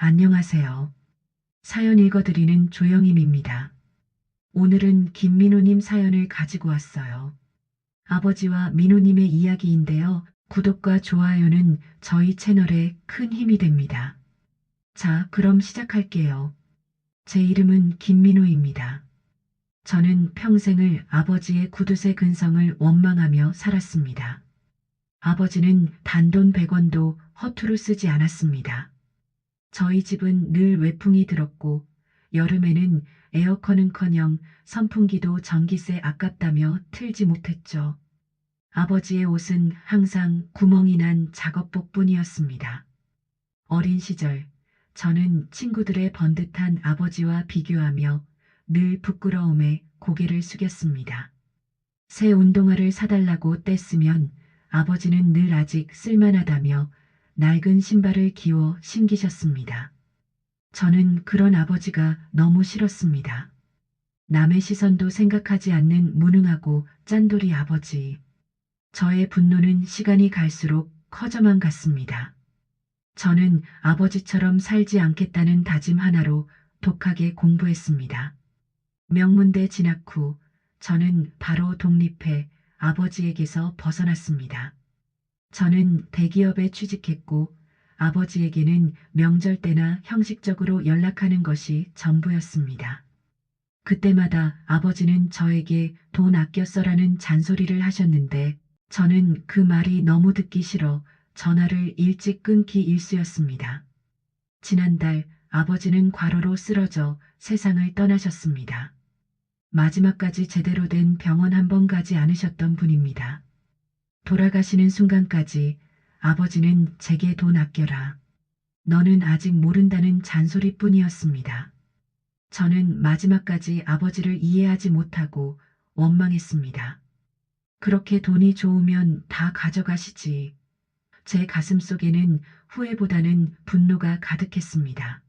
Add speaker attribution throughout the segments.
Speaker 1: 안녕하세요. 사연 읽어드리는 조영임입니다. 오늘은 김민호님 사연을 가지고 왔어요. 아버지와 민호님의 이야기인데요. 구독과 좋아요는 저희 채널에 큰 힘이 됩니다. 자, 그럼 시작할게요. 제 이름은 김민호입니다. 저는 평생을 아버지의 구두쇠 근성을 원망하며 살았습니다. 아버지는 단돈 100원도 허투루 쓰지 않았습니다. 저희 집은 늘 외풍이 들었고 여름에는 에어컨은커녕 선풍기도 전기세 아깝다며 틀지 못했죠. 아버지의 옷은 항상 구멍이 난 작업복뿐이었습니다. 어린 시절 저는 친구들의 번듯한 아버지와 비교하며 늘 부끄러움에 고개를 숙였습니다. 새 운동화를 사달라고 떼쓰면 아버지는 늘 아직 쓸만하다며 낡은 신발을 기워 신기셨습니다. 저는 그런 아버지가 너무 싫었습니다. 남의 시선도 생각하지 않는 무능하고 짠돌이 아버지. 저의 분노는 시간이 갈수록 커져만 갔습니다. 저는 아버지처럼 살지 않겠다는 다짐 하나로 독하게 공부했습니다. 명문대 진학 후 저는 바로 독립해 아버지에게서 벗어났습니다. 저는 대기업에 취직했고 아버지에게는 명절 때나 형식적으로 연락하는 것이 전부였습니다. 그때마다 아버지는 저에게 돈 아껴 써라는 잔소리를 하셨는데 저는 그 말이 너무 듣기 싫어 전화를 일찍 끊기 일쑤였습니다. 지난달 아버지는 과로로 쓰러져 세상을 떠나셨습니다. 마지막까지 제대로 된 병원 한 번 가지 않으셨던 분입니다. 돌아가시는 순간까지 아버지는 제게 돈 아껴라. 너는 아직 모른다는 잔소리뿐이었습니다. 저는 마지막까지 아버지를 이해하지 못하고 원망했습니다. 그렇게 돈이 좋으면 다 가져가시지. 제 가슴 속에는 후회보다는 분노가 가득했습니다.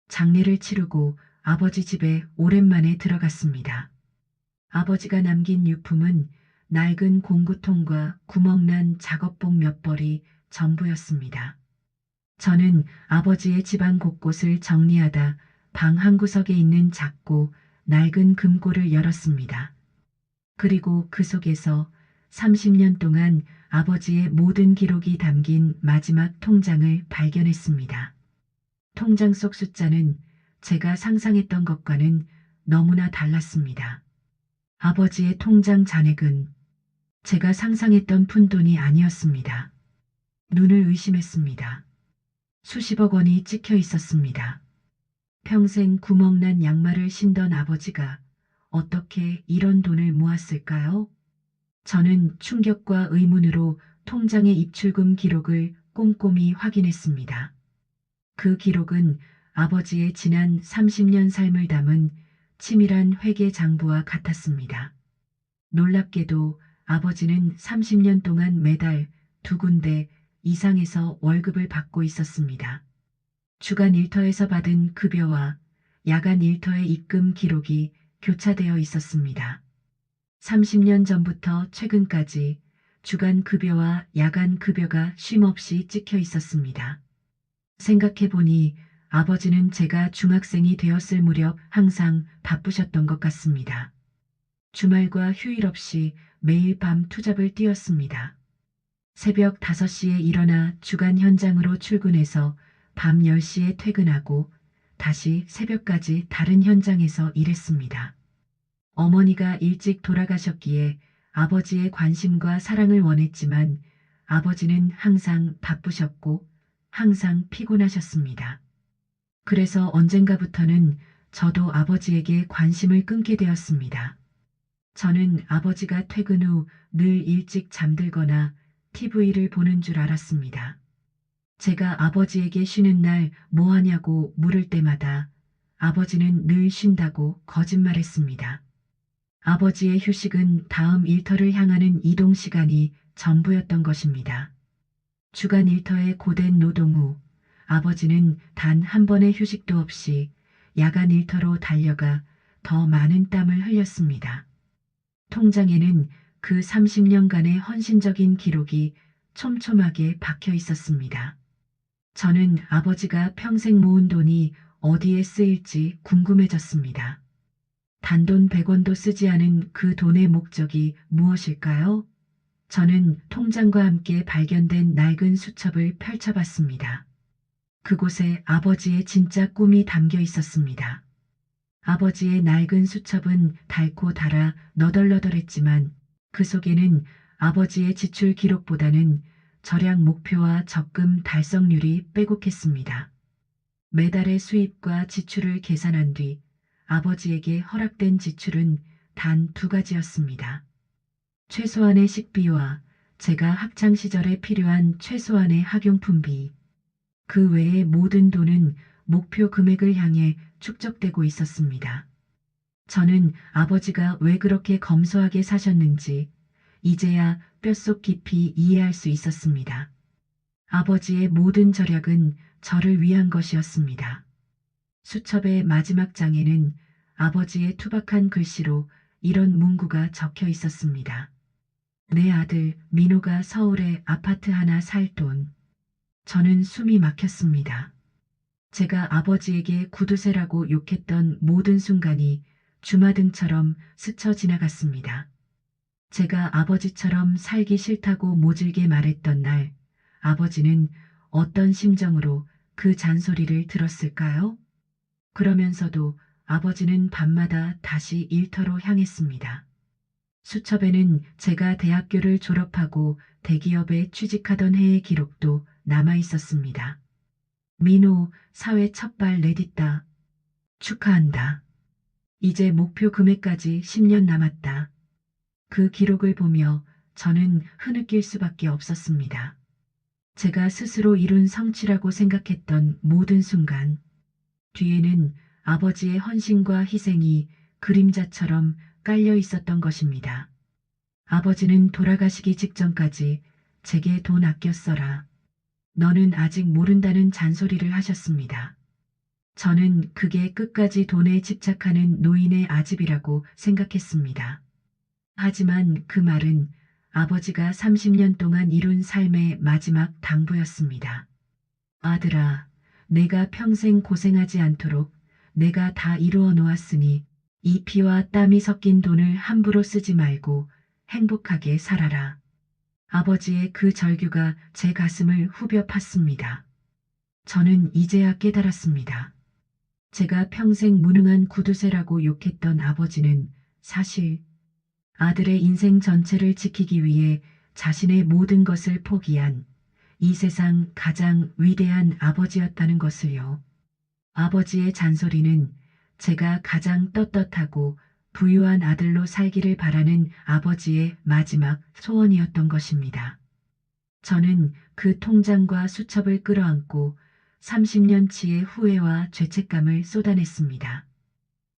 Speaker 1: 장례를 치르고 아버지 집에 오랜만에 들어갔습니다. 아버지가 남긴 유품은 낡은 공구통과 구멍난 작업복 몇 벌이 전부였습니다. 저는 아버지의 집안 곳곳을 정리하다 방 한 구석에 있는 작고 낡은 금고를 열었습니다. 그리고 그 속에서 30년 동안 아버지의 모든 기록이 담긴 마지막 통장을 발견했습니다. 통장 속 숫자는 제가 상상했던 것과는 너무나 달랐습니다. 아버지의 통장 잔액은 제가 상상했던 푼돈이 아니었습니다. 눈을 의심했습니다. 수십억 원이 찍혀 있었습니다. 평생 구멍난 양말을 신던 아버지가 어떻게 이런 돈을 모았을까요? 저는 충격과 의문으로 통장의 입출금 기록을 꼼꼼히 확인했습니다. 그 기록은 아버지의 지난 30년 삶을 담은 치밀한 회계 장부와 같았습니다. 놀랍게도 아버지는 30년 동안 매달 두 군데 이상에서 월급을 받고 있었습니다. 주간 일터에서 받은 급여와 야간 일터의 입금 기록이 교차되어 있었습니다. 30년 전부터 최근까지 주간 급여와 야간 급여가 쉼없이 찍혀 있었습니다. 생각해보니 아버지는 제가 중학생이 되었을 무렵 항상 바쁘셨던 것 같습니다. 주말과 휴일 없이 매일 밤 투잡을 뛰었습니다. 새벽 5시에 일어나 주간 현장으로 출근해서 밤 10시에 퇴근하고 다시 새벽까지 다른 현장에서 일했습니다. 어머니가 일찍 돌아가셨기에 아버지의 관심과 사랑을 원했지만 아버지는 항상 바쁘셨고 항상 피곤하셨습니다. 그래서 언젠가부터는 저도 아버지에게 관심을 끊게 되었습니다. 저는 아버지가 퇴근 후 늘 일찍 잠들거나 TV를 보는 줄 알았습니다. 제가 아버지에게 쉬는 날 뭐 하냐고 물을 때마다 아버지는 늘 쉰다고 거짓말했습니다. 아버지의 휴식은 다음 일터를 향하는 이동 시간이 전부였던 것입니다. 주간 일터의 고된 노동 후 아버지는 단 한 번의 휴식도 없이 야간 일터로 달려가 더 많은 땀을 흘렸습니다. 통장에는 그 30년간의 헌신적인 기록이 촘촘하게 박혀 있었습니다. 저는 아버지가 평생 모은 돈이 어디에 쓰일지 궁금해졌습니다. 단돈 100원도 쓰지 않은 그 돈의 목적이 무엇일까요? 저는 통장과 함께 발견된 낡은 수첩을 펼쳐봤습니다. 그곳에 아버지의 진짜 꿈이 담겨 있었습니다. 아버지의 낡은 수첩은 닳고 닳아 너덜너덜했지만 그 속에는 아버지의 지출 기록보다는 절약 목표와 적금 달성률이 빼곡했습니다. 매달의 수입과 지출을 계산한 뒤 아버지에게 허락된 지출은 단 두 가지였습니다. 최소한의 식비와 제가 학창 시절에 필요한 최소한의 학용품비. 그 외의 모든 돈은 목표 금액을 향해 축적되고 있었습니다. 저는 아버지가 왜 그렇게 검소하게 사셨는지 이제야 뼛속 깊이 이해할 수 있었습니다. 아버지의 모든 절약은 저를 위한 것이었습니다. 수첩의 마지막 장에는 아버지의 투박한 글씨로 이런 문구가 적혀 있었습니다. 내 아들 민호가 서울에 아파트 하나 살 돈. 저는 숨이 막혔습니다. 제가 아버지에게 구두쇠라고 욕했던 모든 순간이 주마등처럼 스쳐 지나갔습니다. 제가 아버지처럼 살기 싫다고 모질게 말했던 날, 아버지는 어떤 심정으로 그 잔소리를 들었을까요? 그러면서도 아버지는 밤마다 다시 일터로 향했습니다. 수첩에는 제가 대학교를 졸업하고 대기업에 취직하던 해의 기록도 남아 있었습니다. 민호, 사회 첫발 내딛다. 축하한다. 이제 목표 금액까지 10년 남았다. 그 기록을 보며 저는 흐느낄 수밖에 없었습니다. 제가 스스로 이룬 성취라고 생각했던 모든 순간, 뒤에는 아버지의 헌신과 희생이 그림자처럼 깔려 있었던 것입니다. 아버지는 돌아가시기 직전까지 제게 돈 아껴 써라. 너는 아직 모른다는 잔소리를 하셨습니다. 저는 그게 끝까지 돈에 집착하는 노인의 아집이라고 생각했습니다. 하지만 그 말은 아버지가 30년 동안 이룬 삶의 마지막 당부였습니다. 아들아, 내가 평생 고생하지 않도록 내가 다 이루어 놓았으니 이 피와 땀이 섞인 돈을 함부로 쓰지 말고 행복하게 살아라. 아버지의 그 절규가 제 가슴을 후벼 팠습니다. 저는 이제야 깨달았습니다. 제가 평생 무능한 구두쇠라고 욕했던 아버지는 사실 아들의 인생 전체를 지키기 위해 자신의 모든 것을 포기한 이 세상 가장 위대한 아버지였다는 것을요. 아버지의 잔소리는 제가 가장 떳떳하고 부유한 아들로 살기를 바라는 아버지의 마지막 소원이었던 것입니다. 저는 그 통장과 수첩을 끌어안고 30년치의 후회와 죄책감을 쏟아냈습니다.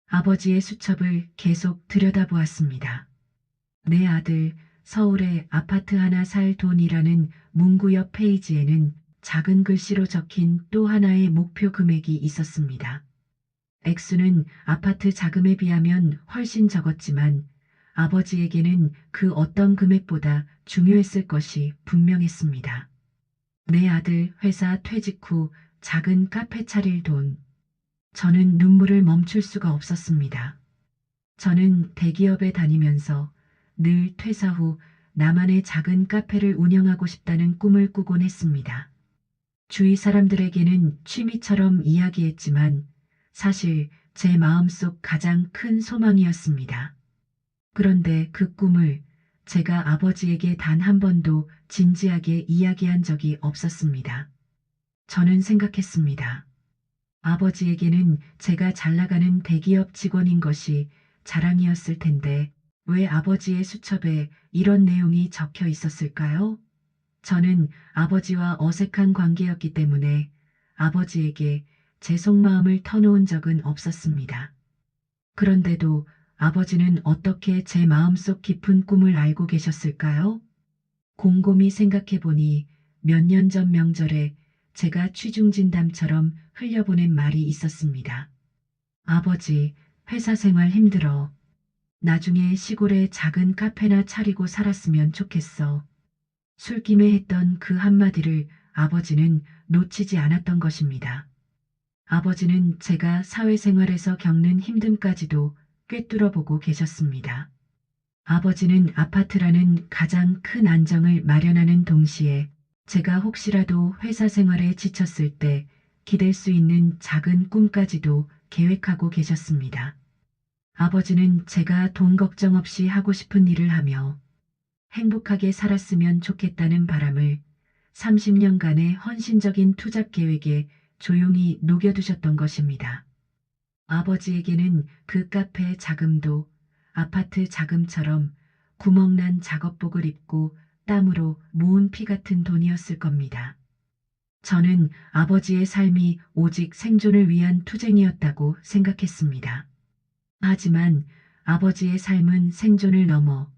Speaker 1: 아버지의 수첩을 계속 들여다보았습니다. 내 아들 서울에 아파트 하나 살 돈이라는 문구 옆 페이지에는 작은 글씨로 적힌 또 하나의 목표 금액이 있었습니다. 액수는 아파트 자금에 비하면 훨씬 적었지만 아버지에게는 그 어떤 금액보다 중요했을 것이 분명했습니다. 내 아들 회사 퇴직 후 작은 카페 차릴 돈. 저는 눈물을 멈출 수가 없었습니다. 저는 대기업에 다니면서 늘 퇴사 후 나만의 작은 카페를 운영하고 싶다는 꿈을 꾸곤 했습니다. 주위 사람들에게는 취미처럼 이야기했지만 사실 제 마음속 가장 큰 소망이었습니다. 그런데 그 꿈을 제가 아버지에게 단 한 번도 진지하게 이야기한 적이 없었습니다. 저는 생각했습니다. 아버지에게는 제가 잘 나가는 대기업 직원인 것이 자랑이었을 텐데 왜 아버지의 수첩에 이런 내용이 적혀 있었을까요? 저는 아버지와 어색한 관계였기 때문에 아버지에게 제 속마음을 터놓은 적은 없었습니다. 그런데도 아버지는 어떻게 제 마음속 깊은 꿈을 알고 계셨을까요? 곰곰이 생각해 보니 몇 년 전 명절에 제가 취중진담처럼 흘려보낸 말이 있었습니다. 아버지, 회사 생활 힘들어. 나중에 시골에 작은 카페나 차리고 살았으면 좋겠어. 술김에 했던 그 한마디를 아버지는 놓치지 않았던 것입니다. 아버지는 제가 사회생활에서 겪는 힘듦까지도 꿰뚫어 보고 계셨습니다. 아버지는 아파트라는 가장 큰 안정을 마련하는 동시에 제가 혹시라도 회사 생활에 지쳤을 때 기댈 수 있는 작은 꿈까지도 계획하고 계셨습니다. 아버지는 제가 돈 걱정 없이 하고 싶은 일을 하며 행복하게 살았으면 좋겠다는 바람을 30년간의 헌신적인 투잡 계획에 조용히 녹여두셨던 것입니다. 아버지에게는 그 카페 자금도 아파트 자금처럼 구멍난 작업복을 입고 땀으로 모은 피 같은 돈이었을 겁니다. 저는 아버지의 삶이 오직 생존을 위한 투쟁이었다고 생각했습니다. 하지만 아버지의 삶은 생존을 넘어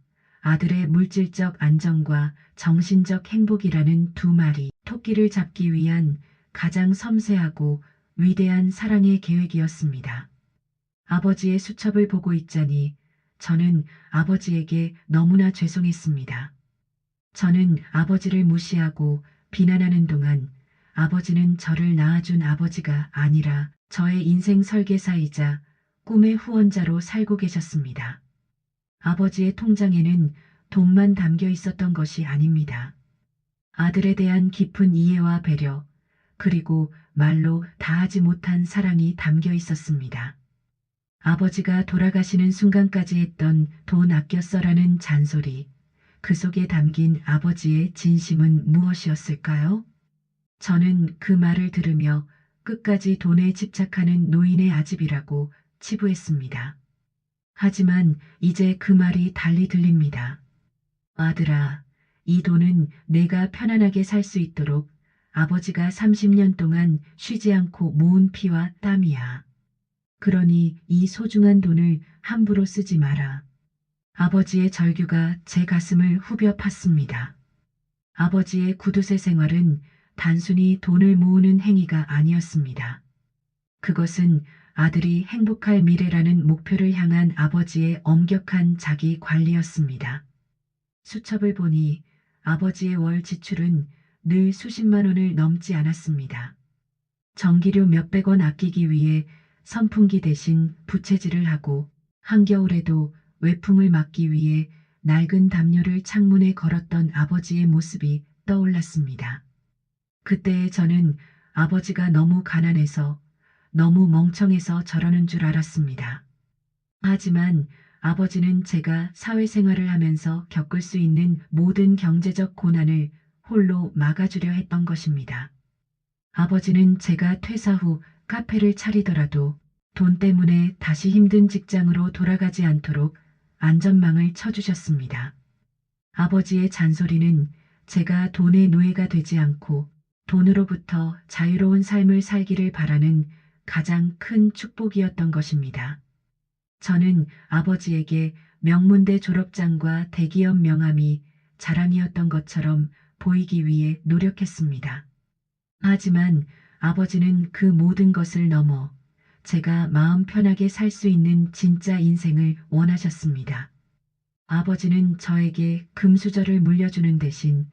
Speaker 1: 아들의 물질적 안정과 정신적 행복이라는 두 마리 토끼를 잡기 위한 가장 섬세하고 위대한 사랑의 계획이었습니다. 아버지의 수첩을 보고 있자니 저는 아버지에게 너무나 죄송했습니다. 저는 아버지를 무시하고 비난하는 동안 아버지는 저를 낳아준 아버지가 아니라 저의 인생 설계사이자 꿈의 후원자로 살고 계셨습니다. 아버지의 통장에는 돈만 담겨 있었던 것이 아닙니다. 아들에 대한 깊은 이해와 배려, 그리고 말로 다하지 못한 사랑이 담겨 있었습니다. 아버지가 돌아가시는 순간까지 했던 돈 아껴 써라는 잔소리, 그 속에 담긴 아버지의 진심은 무엇이었을까요? 저는 그 말을 들으며 끝까지 돈에 집착하는 노인의 아집이라고 치부했습니다. 하지만 이제 그 말이 달리 들립니다. 아들아, 이 돈은 내가 편안하게 살 수 있도록 아버지가 30년 동안 쉬지 않고 모은 피와 땀이야. 그러니 이 소중한 돈을 함부로 쓰지 마라. 아버지의 절규가 제 가슴을 후벼 팠습니다. 아버지의 구두쇠 생활은 단순히 돈을 모으는 행위가 아니었습니다. 그것은 아들이 행복할 미래라는 목표를 향한 아버지의 엄격한 자기 관리였습니다. 수첩을 보니 아버지의 월 지출은 늘 수십만 원을 넘지 않았습니다. 전기료 몇백 원 아끼기 위해 선풍기 대신 부채질을 하고 한겨울에도 외풍을 막기 위해 낡은 담요를 창문에 걸었던 아버지의 모습이 떠올랐습니다. 그때의 저는 아버지가 너무 가난해서 너무 멍청해서 저러는 줄 알았습니다. 하지만 아버지는 제가 사회생활을 하면서 겪을 수 있는 모든 경제적 고난을 홀로 막아주려 했던 것입니다. 아버지는 제가 퇴사 후 카페를 차리더라도 돈 때문에 다시 힘든 직장으로 돌아가지 않도록 안전망을 쳐주셨습니다. 아버지의 잔소리는 제가 돈의 노예가 되지 않고 돈으로부터 자유로운 삶을 살기를 바라는 가장 큰 축복이었던 것입니다. 저는 아버지에게 명문대 졸업장과 대기업 명함이 자랑이었던 것처럼 보이기 위해 노력했습니다. 하지만 아버지는 그 모든 것을 넘어 제가 마음 편하게 살 수 있는 진짜 인생을 원하셨습니다. 아버지는 저에게 금수저를 물려주는 대신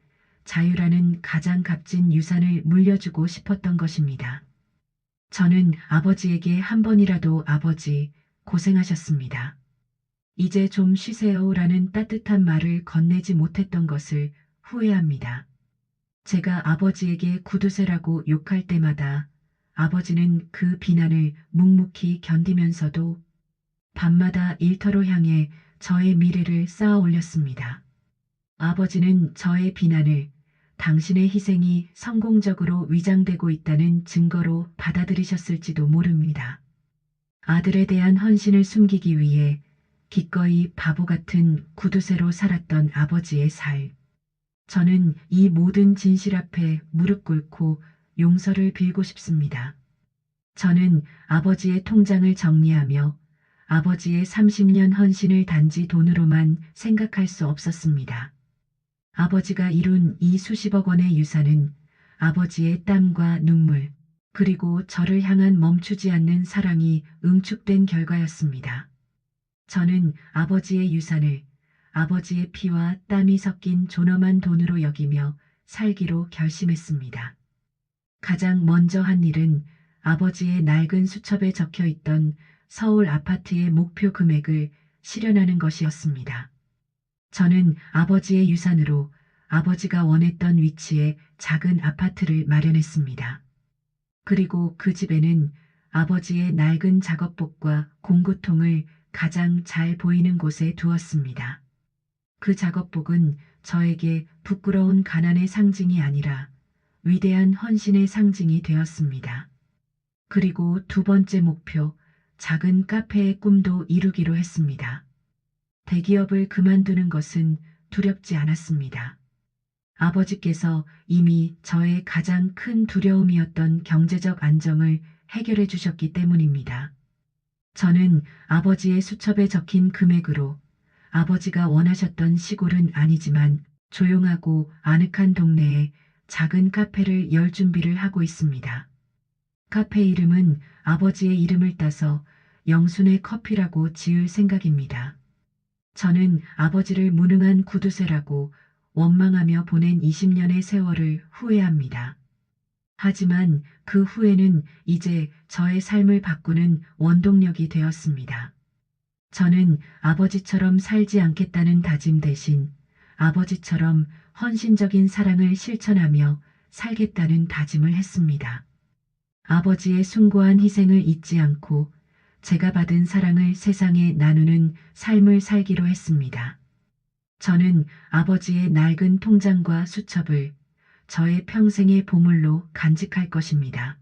Speaker 1: 자유라는 가장 값진 유산을 물려주고 싶었던 것입니다. 저는 아버지에게 한 번이라도 아버지, 고생하셨습니다. 이제 좀 쉬세요라는 따뜻한 말을 건네지 못했던 것을 후회합니다. 제가 아버지에게 구두쇠라고 욕할 때마다 아버지는 그 비난을 묵묵히 견디면서도 밤마다 일터로 향해 저의 미래를 쌓아 올렸습니다. 아버지는 저의 비난을 당신의 희생이 성공적으로 위장되고 있다는 증거로 받아들이셨을지도 모릅니다. 아들에 대한 헌신을 숨기기 위해 기꺼이 바보 같은 구두쇠로 살았던 아버지의 살. 저는 이 모든 진실 앞에 무릎 꿇고 용서를 빌고 싶습니다. 저는 아버지의 통장을 정리하며 아버지의 30년 헌신을 단지 돈으로만 생각할 수 없었습니다. 아버지가 이룬 이 수십억 원의 유산은 아버지의 땀과 눈물, 그리고 저를 향한 멈추지 않는 사랑이 응축된 결과였습니다. 저는 아버지의 유산을 아버지의 피와 땀이 섞인 존엄한 돈으로 여기며 살기로 결심했습니다. 가장 먼저 한 일은 아버지의 낡은 수첩에 적혀 있던 서울 아파트의 목표 금액을 실현하는 것이었습니다. 저는 아버지의 유산으로 아버지가 원했던 위치에 작은 아파트를 마련했습니다. 그리고 그 집에는 아버지의 낡은 작업복과 공구통을 가장 잘 보이는 곳에 두었습니다. 그 작업복은 저에게 부끄러운 가난의 상징이 아니라 위대한 헌신의 상징이 되었습니다. 그리고 두 번째 목표, 작은 카페의 꿈도 이루기로 했습니다. 대기업을 그만두는 것은 두렵지 않았습니다. 아버지께서 이미 저의 가장 큰 두려움이었던 경제적 안정을 해결해 주셨기 때문입니다. 저는 아버지의 수첩에 적힌 금액으로 아버지가 원하셨던 시골은 아니지만 조용하고 아늑한 동네에 작은 카페를 열 준비를 하고 있습니다. 카페 이름은 아버지의 이름을 따서 영순의 커피라고 지을 생각입니다. 저는 아버지를 무능한 구두쇠라고 원망하며 보낸 20년의 세월을 후회합니다. 하지만 그 후회는 이제 저의 삶을 바꾸는 원동력이 되었습니다. 저는 아버지처럼 살지 않겠다는 다짐 대신 아버지처럼 헌신적인 사랑을 실천하며 살겠다는 다짐을 했습니다. 아버지의 숭고한 희생을 잊지 않고 제가 받은 사랑을 세상에 나누는 삶을 살기로 했습니다. 저는 아버지의 낡은 통장과 수첩을 저의 평생의 보물로 간직할 것입니다.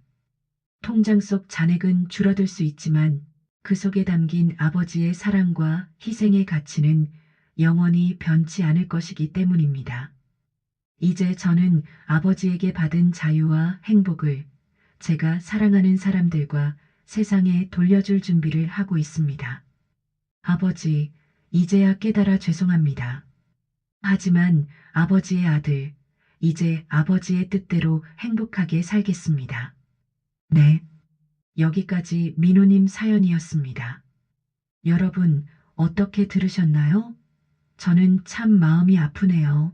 Speaker 1: 통장 속 잔액은 줄어들 수 있지만 그 속에 담긴 아버지의 사랑과 희생의 가치는 영원히 변치 않을 것이기 때문입니다. 이제 저는 아버지에게 받은 자유와 행복을 제가 사랑하는 사람들과 세상에 돌려줄 준비를 하고 있습니다. 아버지, 이제야 깨달아 죄송합니다. 하지만 아버지의 아들, 이제 아버지의 뜻대로 행복하게 살겠습니다. 네. 여기까지 민호님 사연이었습니다. 여러분, 어떻게 들으셨나요? 저는 참 마음이 아프네요.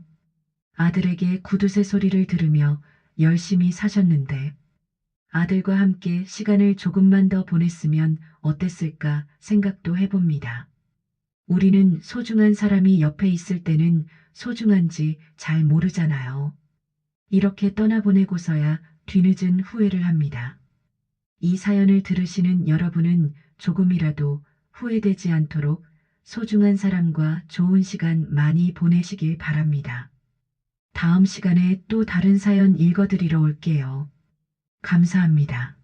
Speaker 1: 아들에게 구두쇠 소리를 들으며 열심히 사셨는데, 아들과 함께 시간을 조금만 더 보냈으면 어땠을까 생각도 해봅니다. 우리는 소중한 사람이 옆에 있을 때는 소중한지 잘 모르잖아요. 이렇게 떠나보내고서야 뒤늦은 후회를 합니다. 이 사연을 들으시는 여러분은 조금이라도 후회되지 않도록 소중한 사람과 좋은 시간 많이 보내시길 바랍니다. 다음 시간에 또 다른 사연 읽어드리러 올게요. 감사합니다.